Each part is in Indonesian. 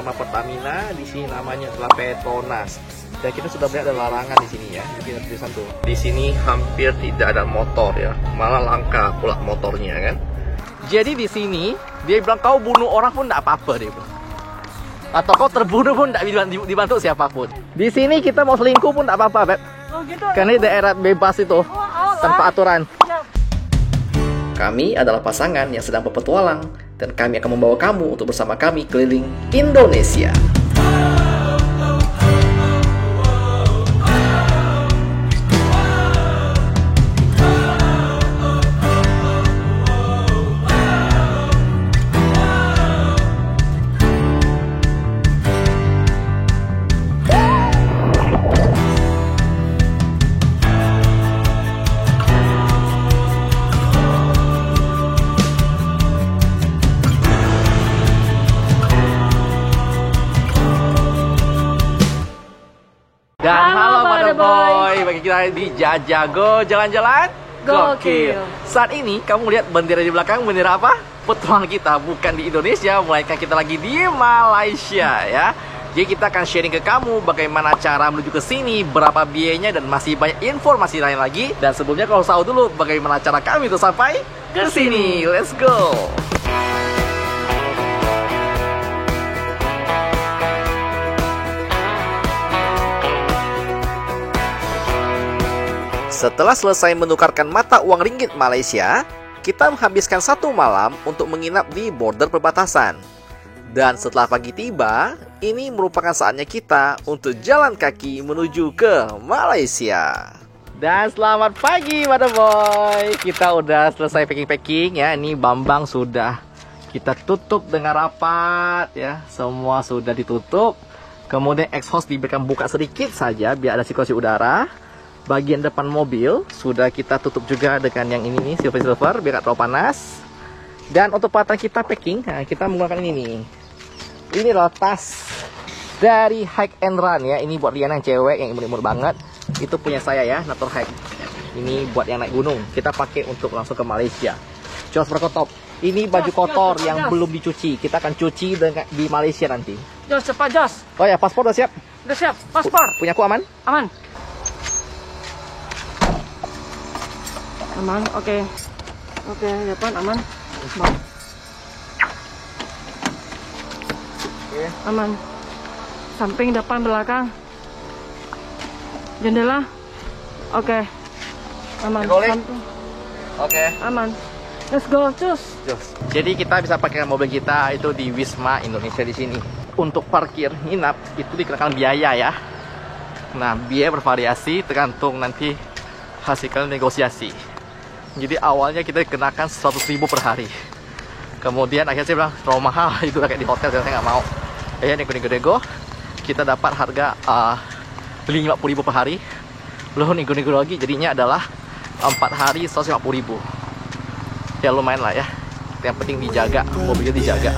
nama Pertamina, di sini namanya adalah Petronas. Dan kita sudah melihat ada larangan di sini ya, di tulisan tuh. Di sini hampir tidak ada motor ya, malah langka pula motornya kan. Jadi di sini dia bilang kau bunuh orang pun tidak apa-apa dia bilang. Atau kau terbunuh pun tidak dibantu siapapun. Di sini kita mau selingkuh pun tidak apa-apa, Beb. Oh gitu. Karena ini daerah bebas itu, tanpa aturan. Ya. Kami adalah pasangan yang sedang berpetualang, dan kami akan membawa kamu untuk bersama kami keliling Indonesia. Dan halo Mother Boy, bagi kita di Jajago jalan-jalan gokil. Saat ini kamu lihat bendera di belakang, bendera apa? Petualang kita bukan di Indonesia, melainkan kita lagi di Malaysia ya. Jadi kita akan sharing ke kamu bagaimana cara menuju ke sini, berapa biayanya, dan masih banyak informasi lain lagi. Dan sebelumnya kalau tahu dulu bagaimana cara kami untuk sampai ke sini. Let's go. Setelah selesai menukarkan mata uang ringgit Malaysia, kita menghabiskan 1 malam untuk menginap di border perbatasan. Dan setelah pagi tiba, ini merupakan saatnya kita untuk jalan kaki menuju ke Malaysia. Dan selamat pagi Mother Boy. Kita udah selesai packing-packing ya. Ini Bambang sudah kita tutup dengan rapat ya. Semua sudah ditutup. Kemudian exhaust diberikan buka sedikit saja biar ada sirkulasi udara. Bagian depan mobil sudah kita tutup juga dengan yang ini nih, silver biar gak terlalu panas. Dan untuk peralatan kita packing, nah, kita menggunakan ini nih. Ini adalah tas dari Hike and Run ya. Ini buat Riana yang cewek yang imut-imut banget. Itu punya saya ya, Natur Hike. Ini buat yang naik gunung. Kita pakai untuk langsung ke Malaysia. Jos Berkotop. Ini baju kotor yang belum dicuci. Kita akan cuci di Malaysia nanti. Jos, cepat Jos. Oh ya, paspor udah siap? Udah siap, paspor. Punya aku aman? Aman. Aman, oke. Oke, depan aman. Aman. Samping, depan, belakang. Jendela. Oke. Aman. Samping. Oke. Aman. Let's go, cus. Jadi kita bisa pakai mobil kita itu di Wisma Indonesia di sini. Untuk parkir nginap itu dikenakan biaya ya. Nah, biaya bervariasi tergantung nanti hasil kalian negosiasi. Jadi awalnya kita dikenakan 100.000 per hari. Kemudian akhirnya saya bilang terlalu mahal, itu kayak di hotel, saya nggak mau. Ya nego-nego, kita dapat harga 50.000 per hari. Belum nego-nego lagi, jadinya adalah 4 hari 150.000. Ya lumayan lah ya. Yang penting dijaga, mobilnya dijaga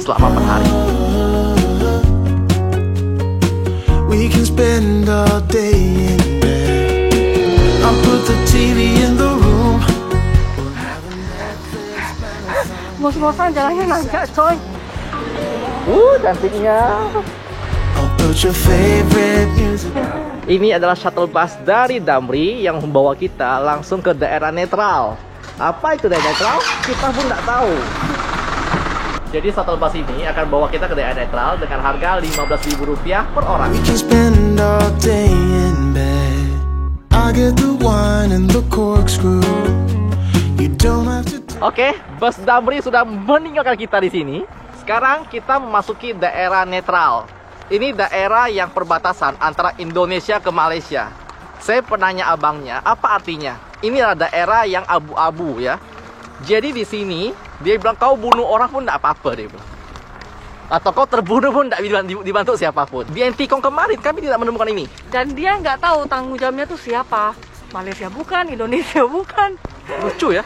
selama 4 hari. We can spend all day in bed. I'll put the TV in the room. Bos-bosan jalannya nanjak coy. Cantiknya. Ini adalah shuttle bus dari Damri yang membawa kita langsung ke daerah netral. Apa itu daerah netral? Kita pun nggak tahu. Jadi shuttle bus ini akan bawa kita ke daerah netral dengan harga Rp15.000 per orang. Oke, bus Damri sudah meninggalkan kita di sini. Sekarang kita memasuki daerah netral. Ini daerah yang perbatasan antara Indonesia ke Malaysia. Saya penanya abangnya, apa artinya? Ini adalah daerah yang abu-abu ya. Jadi di sini dia bilang kau bunuh orang pun tidak apa-apa dia bilang. Atau kau terbunuh pun tidak dibantu siapapun. Di Antikong kemarin kami tidak menemukan ini. Dan dia nggak tahu tanggung jawabnya tuh siapa. Malaysia bukan, Indonesia bukan. Lucu ya.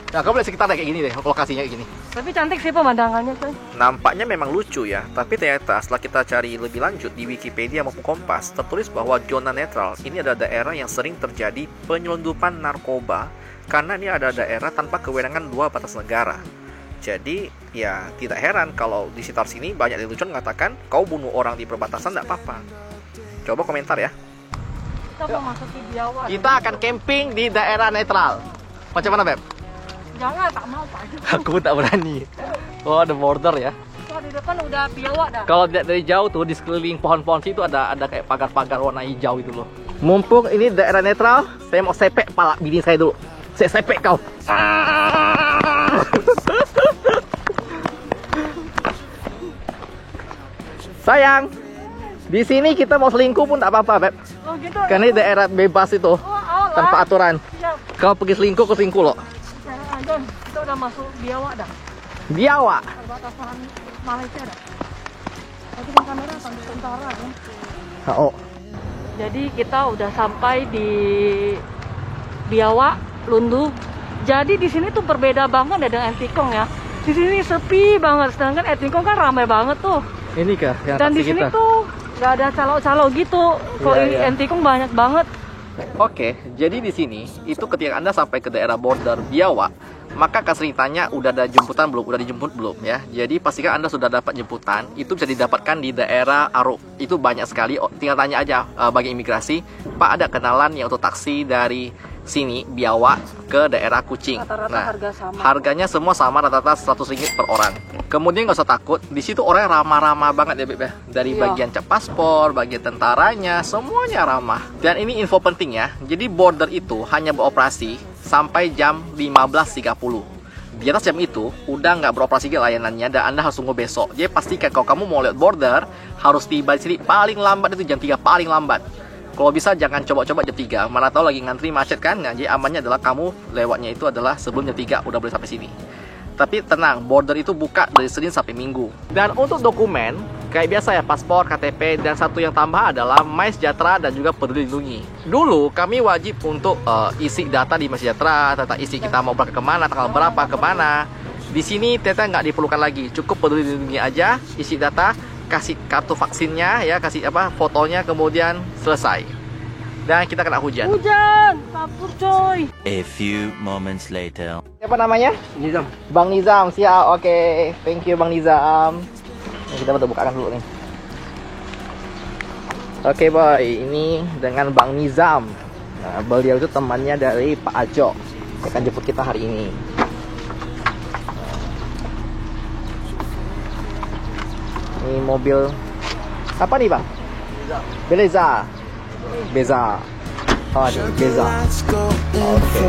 Nah, kamu lihat sekitarnya kayak gini deh, lokasinya kayak gini. Tapi cantik sih pemandangannya, coy. Nampaknya memang lucu ya, tapi ternyata setelah kita cari lebih lanjut di Wikipedia maupun Kompas, tertulis bahwa zona netral ini adalah daerah yang sering terjadi penyelundupan narkoba karena ini adalah daerah tanpa kewenangan dua batas negara. Jadi ya tidak heran kalau di sekitar sini banyak lelucon mengatakan kau bunuh orang di perbatasan tidak apa-apa. Coba komentar ya. Kita mau masuk ke Biawak. Kita akan camping di daerah netral. Macam mana, Beb? Jangan, tak mau Pak. Aku tak berani. Oh, ada border ya. Oh, di depan udah Biawak dah. Kalau lihat dari jauh tuh di sekeliling pohon-pohon situ ada kayak pagar-pagar warna hijau itu loh. Mumpung ini daerah netral, saya mau sepek pala bini saya dulu. Saya sepek kau. Sayang, di sini kita mau selingkuh pun tak apa-apa, Beb. Oh gitu. Karena ini daerah bebas itu, Oh, tanpa aturan. Siap. Kau pergi selingkuh, loh. John, kita udah masuk Biawak dah. Biawak. Perbatasan Malaysia dah. Tadi kan kamera sampai tentara kan. Oh. Jadi kita udah sampai di Biawak, Lundu. Jadi di sini tuh berbeda banget ya dengan Entikong ya. Di sini sepi banget, sedangkan Entikong kan ramai banget tuh. Ini kah yang Dan di taksi sini kita? tuh nggak ada calo-calo gitu. Kok Iya, ini iya. Entikong banyak banget. Oke, jadi di sini itu ketika Anda sampai ke daerah border Biawak, maka akan sering tanya udah ada jemputan belum, udah dijemput belum ya. Jadi pastikan Anda sudah dapat jemputan. Itu bisa didapatkan di daerah Aruk. Itu banyak sekali. Tinggal tanya aja bagi imigrasi, Pak ada kenalan yang untuk taksi dari sini Biawak ke daerah Kuching. Rata-rata harga sama. Harganya semua sama rata-rata Rp100 per orang. Kemudian nggak usah takut, di situ orang ramah-ramah banget ya, Beb ya. Dari Iya. bagian cap paspor, bagian tentaranya, semuanya ramah. Dan ini info penting ya. Jadi border itu hanya beroperasi sampai jam 15.30. Di atas jam itu udah nggak beroperasi layanannya dan Anda harus tunggu besok. Jadi pastikan kalau kamu mau lihat border harus tiba di sini paling lambat itu jam 3 paling lambat. Kalau bisa jangan coba-coba jam 3. Mana tahu lagi ngantri macet kan. Nah, jadi amannya adalah kamu lewatnya itu adalah sebelum jam 3 udah boleh sampai sini. Tapi tenang, border itu buka dari Senin sampai Minggu. Dan untuk dokumen, kayak biasa ya, paspor, KTP, dan satu yang tambah adalah MySejahtera dan juga Peduli Lindungi. Dulu kami wajib untuk isi data di MySejahtera, tentang isi kita mau berangkat kemana, tanggal berapa, kemana. Di sini ternyata nggak diperlukan lagi, cukup Peduli Lindungi aja, isi data, kasih kartu vaksinnya ya, kasih fotonya, kemudian selesai. Dan kita kena hujan. Hujan, kapur coy. A few moments later. Siapa namanya? Nizam. Bang Nizam, siap. Oke, thank you Bang Nizam. Ini kita udah bukakan dulu nih. Oke boy, ini dengan Bang Nizam. Nah, beliau itu temannya dari Pak Ajo. Dia akan jemput kita hari ini. Ini mobil apa nih Bang? Beleza. Beza. Oh, ini Beza. Oke.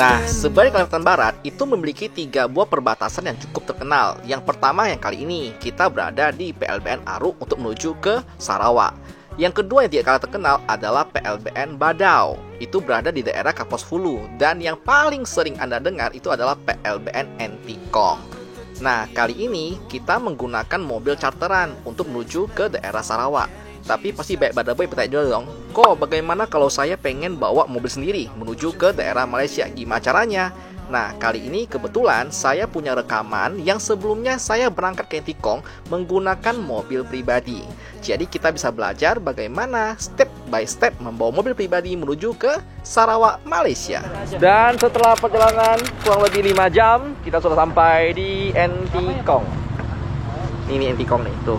Nah, sebagai Kalimantan Barat itu memiliki 3 buah perbatasan yang cukup terkenal. Yang pertama yang kali ini kita berada di PLBN Aruk untuk menuju ke Sarawak. Yang kedua yang tidak kalah terkenal adalah PLBN Badau. Itu berada di daerah Kapuas Hulu. Dan yang paling sering Anda dengar itu adalah PLBN Entikong. Nah, kali ini kita menggunakan mobil charteran untuk menuju ke daerah Sarawak. Tapi pasti baik badaboy bertanya dong, kok bagaimana kalau saya pengen bawa mobil sendiri menuju ke daerah Malaysia? Gimana caranya? Nah, kali ini kebetulan saya punya rekaman yang sebelumnya saya berangkat ke Entikong menggunakan mobil pribadi. Jadi kita bisa belajar bagaimana step by step membawa mobil pribadi menuju ke Sarawak, Malaysia. Dan setelah perjalanan kurang lebih 5 jam, kita sudah sampai di Entikong. Ini Entikong nih, tuh.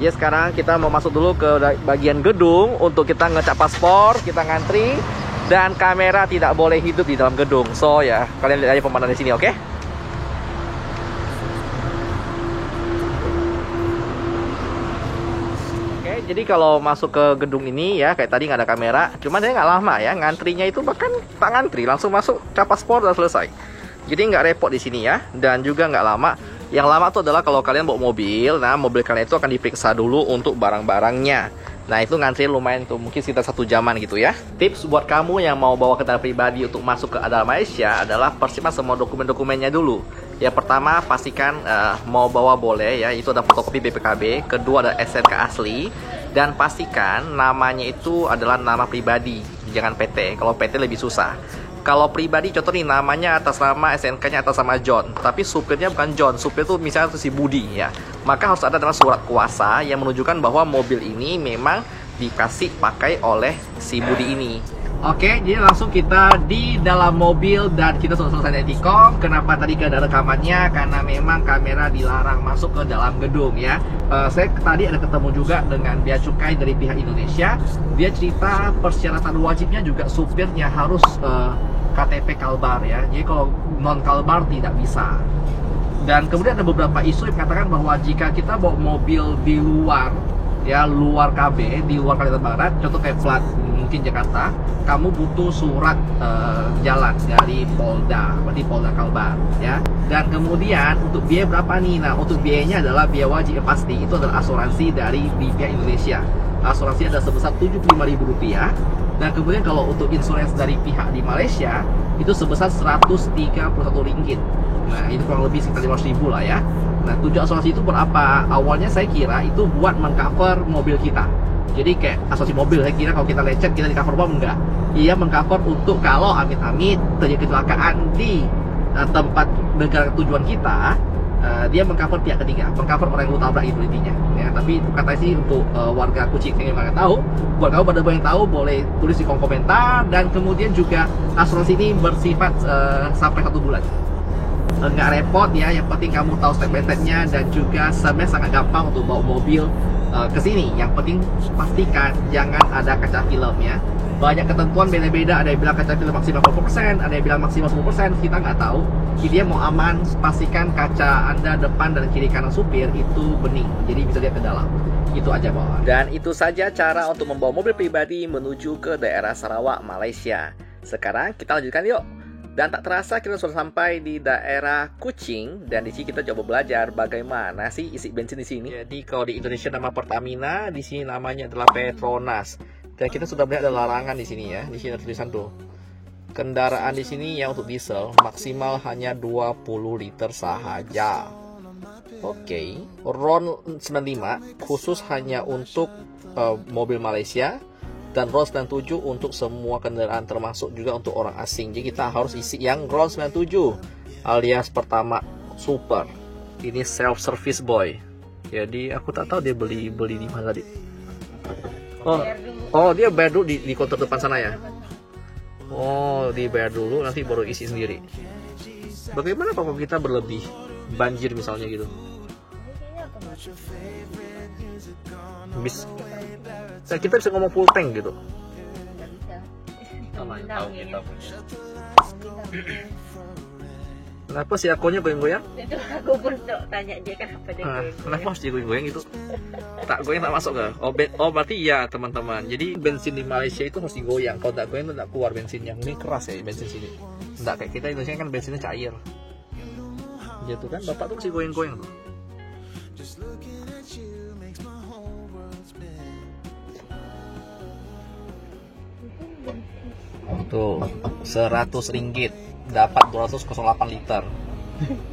Ya, sekarang kita mau masuk dulu ke bagian gedung untuk kita ngecap paspor, kita ngantri, dan kamera tidak boleh hidup di dalam gedung. So ya, kalian lihat aja pemandangan di sini, oke? Oke, jadi kalau masuk ke gedung ini ya, kayak tadi nggak ada kamera, cuman saya nggak lama ya, ngantrinya itu bahkan tak ngantri, langsung masuk cap paspor dan selesai. Jadi nggak repot di sini ya, dan juga nggak lama. Yang lama itu adalah kalau kalian bawa mobil, nah mobil kalian itu akan diperiksa dulu untuk barang-barangnya. Nah itu ngantri lumayan tuh, mungkin sekitar 1 jaman gitu ya. Tips buat kamu yang mau bawa kendaraan pribadi untuk masuk ke daerah Malaysia adalah persiapkan semua dokumen-dokumennya dulu. Yang pertama pastikan mau bawa boleh ya, itu ada fotokopi BPKB. Kedua ada SNK asli. Dan pastikan namanya itu adalah nama pribadi, jangan PT. Kalau PT lebih susah. Kalau pribadi contoh nih namanya atas nama, SNK-nya atas nama John, tapi supirnya bukan John, supir itu misalnya itu si Budi ya. Maka harus ada dalam surat kuasa yang menunjukkan bahwa mobil ini memang dikasih pakai oleh si Budi ini. Oke, jadi langsung kita di dalam mobil dan kita sudah selesai etikong. Kenapa tadi gak ada rekamannya? Karena memang kamera dilarang masuk ke dalam gedung ya. Saya tadi ada ketemu juga dengan bea cukai dari pihak Indonesia. Dia cerita persyaratan wajibnya juga supirnya harus KTP Kalbar ya. Jadi kalau non Kalbar tidak bisa. Dan kemudian ada beberapa isu yang mengatakan bahwa jika kita bawa mobil di luar ya, luar KB, di luar Kalimantan Barat, contoh kayak plat mungkin Jakarta, kamu butuh surat jalan dari Polda, berarti Polda Kalbar ya. Dan kemudian untuk biaya berapa nih? Nah, untuk biayanya adalah biaya wajib yang pasti, itu adalah asuransi dari pihak Indonesia. Asuransi adalah sebesar Rp75.000. Dan kemudian kalau untuk insurans dari pihak di Malaysia itu sebesar Rp131. Nah, itu kurang lebih sekitar 500.000 lah ya. Nah, tujuan asuransi itu berapa? Awalnya saya kira itu buat mengcover mobil kita. Jadi kayak asuransi mobil, saya kira kalau kita lecet kita di cover bom, enggak. Ia mengcover untuk kalau amit-amit terjadi kecelakaan di tempat negara tujuan kita, dia mengcover pihak ketiga, mengcover orang yang lu tabrak itu intinya. Ya, tapi itu katanya sih untuk warga Kuching yang nggak tahu. Buat kamu pada yang tahu boleh tulis di kolom komentar. Dan kemudian juga asuransi ini bersifat sampai 1 bulan. Nggak repot ya, yang penting kamu tahu step by stepnya dan juga sebenarnya sangat gampang untuk bawa mobil ke sini. Yang penting pastikan jangan ada kaca film ya. Banyak ketentuan beda-beda, ada yang bilang kaca film maksimal 40%, ada yang bilang maksimal 10%, kita nggak tahu. Jadi dia mau aman, pastikan kaca Anda depan dan kiri kanan supir itu bening, jadi bisa lihat ke dalam. Itu aja bawah. Dan itu saja cara untuk membawa mobil pribadi menuju ke daerah Sarawak, Malaysia. Sekarang kita lanjutkan yuk. Dan tak terasa kita sudah sampai di daerah Kuching dan di sini kita coba belajar bagaimana sih isi bensin di sini. Jadi kalau di Indonesia nama Pertamina, di sini namanya adalah Petronas. Dan kita sudah melihat ada larangan di sini ya. Di sini ada tulisan tuh. Kendaraan di sini yang untuk diesel maksimal hanya 20 liter saja. Oke, RON 95 khusus hanya untuk mobil Malaysia. Dan RON 97 untuk semua kendaraan termasuk juga untuk orang asing. Jadi kita harus isi yang RON 97 alias pertama super. Ini self service boy. Jadi aku tak tahu dia beli di mana tadi. Oh dia bayar dulu di counter depan sana ya. Oh dibayar dulu nanti baru isi sendiri. Bagaimana kalau kita berlebih banjir misalnya gitu? Kita bisa ngomong full tank gitu. Kenapa si akonya goyang-goyang? Itu aku pun tanya dia kenapa dia goyang. Kenapa harus dia goyang-goyang itu? Tak goyang tak masuk ke? Oh berarti ya teman-teman. Jadi bensin di Malaysia itu harus digoyang. Kalau tak goyang itu tak keluar bensinnya. Ini keras ya bensin sini. Tidak kayak kita Indonesia kan bensinnya cair. Gitu kan? Bapak tuh masih goyang-goyang tuh. Tuh, RM100 dapat 208 liter.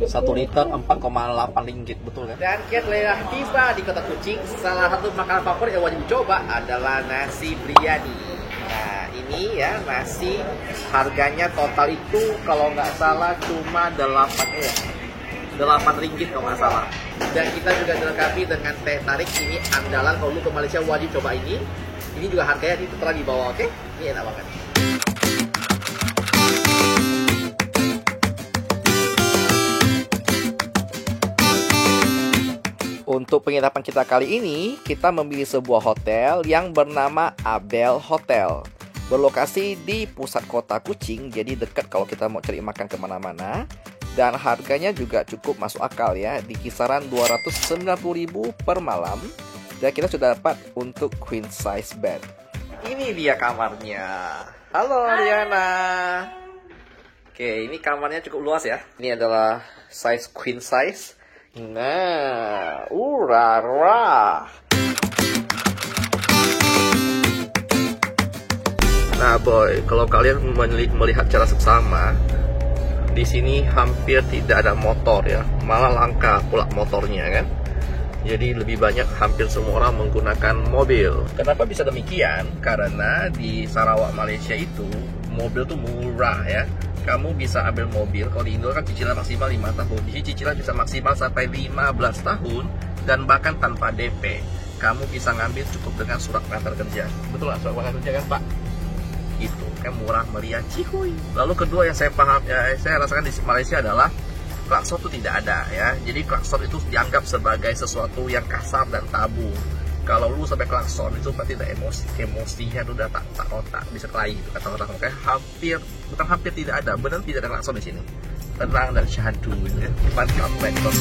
1 liter 4,8 ringgit, betul kan? Dan kita telah tiba di kota Kuching. Salah satu makanan favorit yang wajib dicoba adalah nasi biryani. Nah, ini ya nasi harganya total itu kalau nggak salah cuma 8 ringgit kalau nggak salah. Dan kita juga dilengkapi dengan teh tarik. Ini andalan kalau lu ke Malaysia wajib coba ini. Ini juga harganya tertera di bawah, oke? Ini enak banget. Untuk penginapan kita kali ini, kita memilih sebuah hotel yang bernama Abel Hotel. Berlokasi di pusat kota Kuching, jadi dekat kalau kita mau cari makan kemana-mana. Dan harganya juga cukup masuk akal ya, di kisaran 290.000 per malam. Dan kita sudah dapat untuk queen size bed. Ini dia kamarnya. Halo Liana. Oke, ini kamarnya cukup luas ya. Ini adalah size queen size. Nah, urara. Nah boy, kalau kalian melihat secara seksama, di sini hampir tidak ada motor ya, malah langka pula motornya kan. Jadi lebih banyak hampir semua orang menggunakan mobil. Kenapa bisa demikian? Karena di Sarawak Malaysia itu mobil tuh murah ya. Kamu bisa ambil mobil, kalau di Indo kan cicilan maksimal 5 tahun. Di sini cicilan bisa maksimal sampai 15 tahun dan bahkan tanpa DP. Kamu bisa ngambil cukup dengan surat pengantar kerja. Betul nggak surat pengantar kerja kan Pak? Gitu. kayak murah meriah cihuy. Lalu kedua yang saya paham ya, saya rasakan di Malaysia adalah klakson itu tidak ada ya. Jadi klakson itu dianggap sebagai sesuatu yang kasar dan tabu. Kalau lu sampai klakson itu berarti udah emosinya itu udah tak bisa kelahi itu kata orang. Makanya bukan hampir tidak ada, benar tidak ada klakson di sini. Tenang dan syahdu gitu ya. Mantap klakson.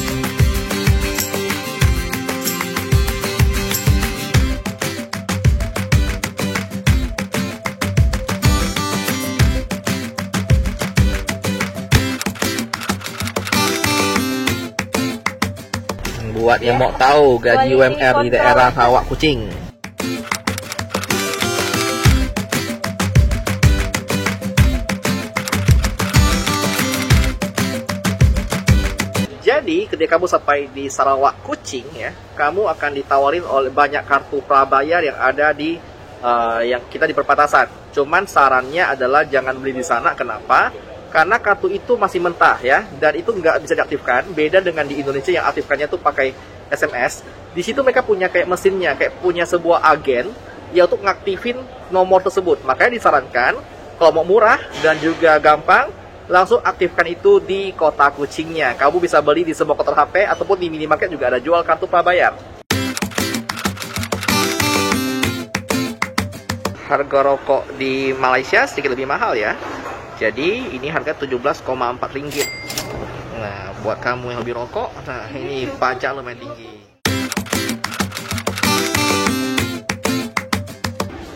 Buat yang mau tahu gaji UMR di daerah Sarawak Kuching. Jadi ketika kamu sampai di Sarawak Kuching ya, kamu akan ditawarin oleh banyak kartu prabayar yang ada di yang kita di perbatasan. Cuman sarannya adalah jangan beli di sana. Kenapa? Karena kartu itu masih mentah ya, dan itu nggak bisa diaktifkan. Beda dengan di Indonesia yang aktifkannya tuh pakai SMS. Di situ mereka punya kayak mesinnya, kayak punya sebuah agen ya untuk ngaktifin nomor tersebut. Makanya disarankan kalau mau murah dan juga gampang, langsung aktifkan itu di kota Kuchingnya. Kamu bisa beli di semua kotor HP ataupun di minimarket juga ada jual kartu prabayar. Harga rokok di Malaysia sedikit lebih mahal ya. Jadi ini harga 17,4 ringgit. Nah, buat kamu yang hobi rokok, nah ini pajak lumayan tinggi.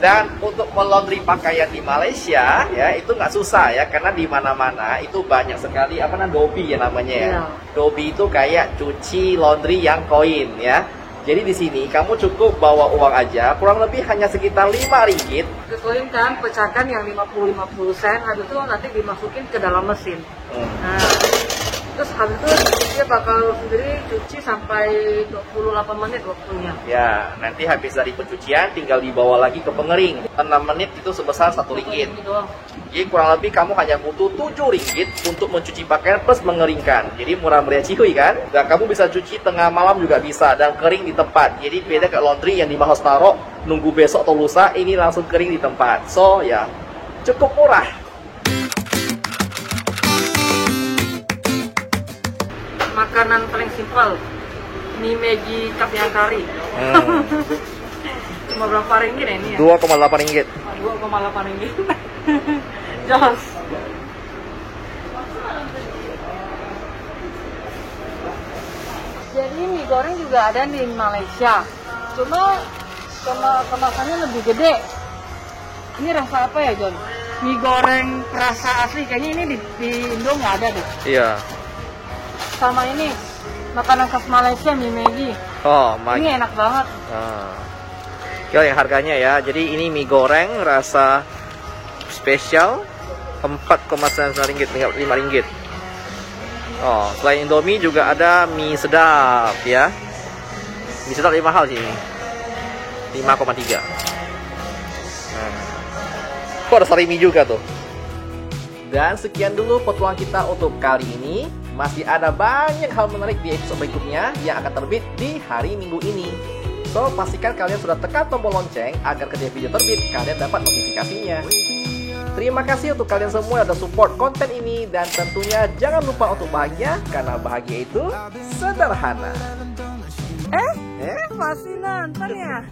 Dan untuk melondri pakaian di Malaysia ya itu nggak susah ya, karena di mana-mana itu banyak sekali dobi ya namanya ya. Dobi itu kayak cuci laundry yang koin ya. Jadi di sini kamu cukup bawa uang aja, kurang lebih hanya sekitar 5 ringgit. Koin kan pecahkan yang 50 sen, habis itu nanti dimasukin ke dalam mesin. Nah, terus habis itu dia bakal sendiri cuci sampai 28 menit waktunya. Ya, nanti habis dari pencucian tinggal dibawa lagi ke pengering. 6 menit itu sebesar 1 ringgit. Jadi kurang lebih kamu hanya butuh 7 ringgit untuk mencuci pakaian plus mengeringkan. Jadi murah meriah cihuy kan? Dan kamu bisa cuci tengah malam juga bisa dan kering di tempat. Jadi beda kayak laundry yang di Mahos Taro nunggu besok atau lusa, ini langsung kering di tempat. So ya cukup murah. Makanan paling simpel, mie Maggi cup yang kari. Cuma berapa ringgit ya ini ya? 2,8 ringgit. 2,8 ringgit. Jos. Jadi mie goreng juga ada di Malaysia. Cuma kemasannya lebih gede. Ini rasa apa ya, John? Mie goreng rasa asli kayaknya ini di Indo nggak ada deh. Iya. Sama ini makanan khas Malaysia, mie Maggi. Oh, Maggi. Ini enak banget. Oke, harganya ya. Jadi ini mie goreng rasa spesial 4,9 ringgit, 5 ringgit. Oh, selain Indomie juga ada mie sedap ya. Mie sedap lebih mahal sih. 5,3. Kok ada sari mie juga tuh. Dan sekian dulu petualang kita untuk kali ini. Masih ada banyak hal menarik di episode berikutnya yang akan terbit di hari Minggu ini. So, pastikan kalian sudah tekan tombol lonceng agar ketika video terbit, kalian dapat notifikasinya. Terima kasih untuk kalian semua yang sudah support konten ini. Dan tentunya jangan lupa untuk bahagia, karena bahagia itu sederhana. Masih nonton ya?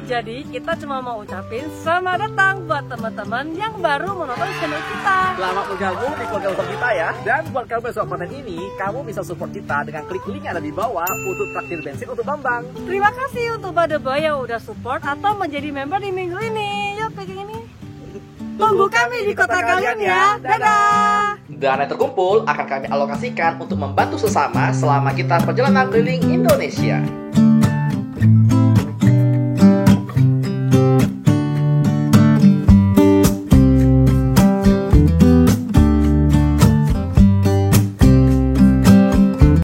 Jadi kita cuma mau ucapin selamat datang buat teman-teman yang baru menonton channel kita. Selamat bergabung di keluarga besar kita ya. Dan buat kamu yang suka konten ini, kamu bisa support kita dengan klik link yang ada di bawah untuk traktir bensin untuk Bambang. Terima kasih untuk Bade Boy yang udah support atau menjadi member di minggu ini. Yuk pegang ini. Tunggu kami di kota kalian ya. Dadah. Dana yang terkumpul akan kami alokasikan untuk membantu sesama selama kita perjalanan keliling Indonesia.